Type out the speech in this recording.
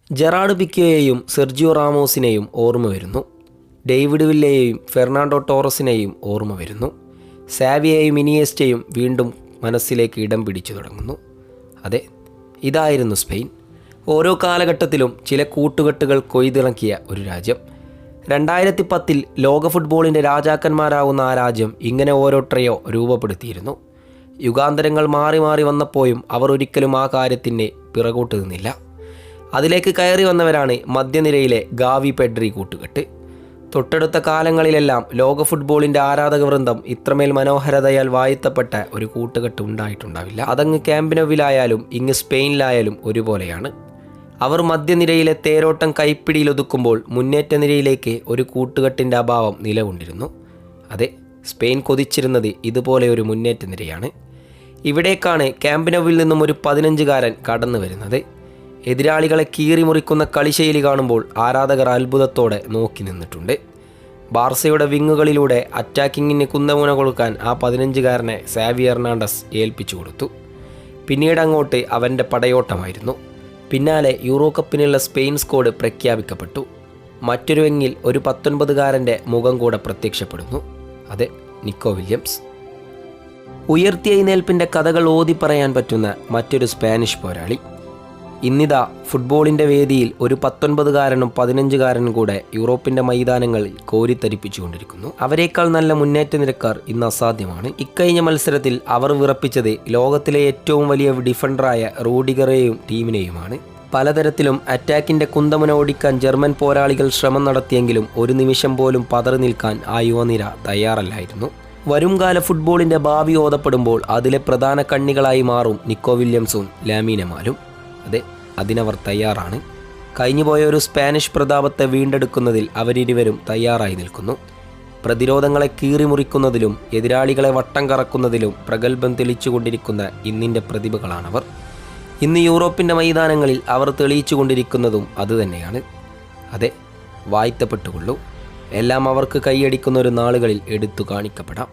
Gerard പിക്കെയെയും Sergio റാമോസിനെയും ഓർമ്മ വരുന്നു. David വില്ലയെയും Fernando ടോറസിനെയും ഓർമ്മ വരുന്നു. സാവിയെയും ഇനിയേസ്റ്റയും വീണ്ടും മനസ്സിലേക്ക് ഇടം പിടിച്ചു തുടങ്ങുന്നു. അതെ, ഇതായിരുന്നു സ്പെയിൻ. ഓരോ കാലഘട്ടത്തിലും ചില കൂട്ടുകെട്ടുകൾ കൊയ്തിറക്കിയ ഒരു രാജ്യം. 2010 ലോക ഫുട്ബോളിൻ്റെ രാജാക്കന്മാരാകുന്ന ആ രാജ്യം ഇങ്ങനെ ഓരോ ട്രയോ രൂപപ്പെടുത്തിയിരുന്നു. യുഗാന്തരങ്ങൾ മാറി മാറി വന്നപ്പോഴും അവർ ഒരിക്കലും ആ കാര്യത്തിന് പിറകോട്ട് നിന്നില്ല. അതിലേക്ക് കയറി വന്നവരാണ് മധ്യനിരയിലെ ഗാവി പെഡ്രി കൂട്ടുകെട്ട്. തൊട്ടടുത്ത കാലങ്ങളിലെല്ലാം ലോക ഫുട്ബോളിൻ്റെ ആരാധക വൃന്ദം ഇത്രമേൽ മനോഹരതയാൽ വാഴ്ത്തപ്പെട്ട ഒരു കൂട്ടുകെട്ട് ഉണ്ടായിട്ടുണ്ടാവില്ല. അതങ്ങ് ക്യാമ്പ് നൗവിലായാലും ഇങ്ങ് സ്പെയിനിലായാലും ഒരുപോലെയാണ്. അവർ മധ്യനിരയിലെ തേരോട്ടം കൈപ്പിടിയിലൊതുക്കുമ്പോൾ മുന്നേറ്റ നിരയിലേക്ക് ഒരു കൂട്ടുകെട്ടിൻ്റെ അഭാവം നിലകൊണ്ടിരുന്നു. അതെ, സ്പെയിൻ കൊതിച്ചിരുന്നത് ഇതുപോലെ ഒരു മുന്നേറ്റ നിരയാണ്. ഇവിടേക്കാണ് ക്യാമ്പ് നൗവിൽ നിന്നും ഒരു 15കാരൻ കടന്നു വരുന്നത്. എതിരാളികളെ കീറിമുറിക്കുന്ന കളിശൈലി കാണുമ്പോൾ ആരാധകർ അത്ഭുതത്തോടെ നോക്കി നിന്നിട്ടുണ്ട്. ബാർസയുടെ വിങ്ങുകളിലൂടെ അറ്റാക്കിങ്ങിന് കുന്തമുന കൊടുക്കാൻ ആ 15കാരനെ സാവി ഹെർണാണ്ടസ് ഏൽപ്പിച്ചു കൊടുത്തു. പിന്നീട് അങ്ങോട്ട് അവൻ്റെ പടയോട്ടമായിരുന്നു. പിന്നാലെ യൂറോ കപ്പിനുള്ള സ്പെയിൻ സ്ക്വാഡ് പ്രഖ്യാപിക്കപ്പെട്ടു. മറ്റൊരു വിങ്ങിൽ ഒരു 19കാരൻ്റെ മുഖം കൂടെ പ്രത്യക്ഷപ്പെടുന്നു. അതെ, നിക്കോ വില്യംസ്. ഉയർത്തിയെഴുന്നേൽപ്പിൻ്റെ കഥകൾ ഓതി പറയാൻ പറ്റുന്ന മറ്റൊരു സ്പാനിഷ് പോരാളി. ഇന്നിതാ ഫുട്ബോളിൻ്റെ വേദിയിൽ ഒരു 19കാരനും 15കാരനും കൂടെ യൂറോപ്പിൻ്റെ മൈതാനങ്ങളിൽ കോരിത്തരിപ്പിച്ചുകൊണ്ടിരിക്കുന്നു. അവരെക്കാൾ നല്ല മുന്നേറ്റ നിരക്കാർ ഇന്ന് അസാധ്യമാണ്. ഇക്കഴിഞ്ഞ മത്സരത്തിൽ അവർ വിറപ്പിച്ചത് ലോകത്തിലെ ഏറ്റവും വലിയ ഡിഫൻഡറായ റൂഡിഗറെയും ടീമിനെയുമാണ്. പലതരത്തിലും അറ്റാക്കിൻ്റെ കുന്തമുന ഓടിക്കാൻ ജർമ്മൻ പോരാളികൾ ശ്രമം നടത്തിയെങ്കിലും ഒരു നിമിഷം പോലും പതറി നിൽക്കാൻ ആ യുവനിര തയ്യാറല്ലായിരുന്നു. വരുംകാല ഫുട്ബോളിൻ്റെ ഭാവി ഓതപ്പെടുമ്പോൾ അതിലെ പ്രധാന കണ്ണികളായി മാറും നിക്കോ വില്യംസും ലാമിൻ യമാലും. അതെ, അതിനവർ തയ്യാറാണ്. കഴിഞ്ഞുപോയ ഒരു സ്പാനിഷ് പ്രതാപത്തെ വീണ്ടെടുക്കുന്നതിൽ അവരിരുവരും തയ്യാറായി നിൽക്കുന്നു. പ്രതിരോധങ്ങളെ കീറിമുറിക്കുന്നതിലും എതിരാളികളെ വട്ടം കറക്കുന്നതിലും പ്രഗത്ഭം തെളിച്ചുകൊണ്ടിരിക്കുന്ന ഇന്നിൻ്റെ പ്രതിഭകളാണവർ. ഇന്ന് യൂറോപ്പിൻ്റെ മൈതാനങ്ങളിൽ അവർ തെളിയിച്ചുകൊണ്ടിരിക്കുന്നതും അതുതന്നെയാണ്. അതെ, വാഴ്ത്തപ്പെട്ടുകൊള്ളൂ. എല്ലാം അവർക്ക് കൈയടിക്കുന്ന ഒരു നാളുകളിൽ എടുത്തു കാണിക്കപ്പെടാം.